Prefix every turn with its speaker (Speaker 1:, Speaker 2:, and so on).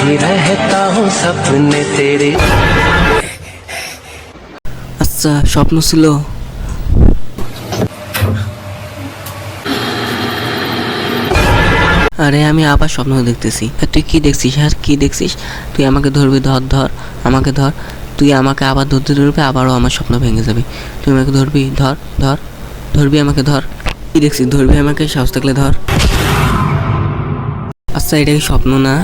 Speaker 1: ही रहता हूँ सपने तेरे।
Speaker 2: আচ্ছা স্বপ্ন ছিল। আরে আমি আবার স্বপ্ন দেখতেছি। তুই কি দেখছিস? আর কি দেখছিস? তুই আমাকে ধরবি, ধর ধর, আমাকে ধর। তুই আমাকে আবার ধরতে ধরবি, আবারও আমার স্বপ্ন ভেঙে যাবে। তুই আমাকে ধরবি, ধর ধর, ধরবি আমাকে, ধর। কি দেখছিস? ধরবি আমাকে, সাহস থাকলে ধর। আচ্ছা এটা কি স্বপ্ন না?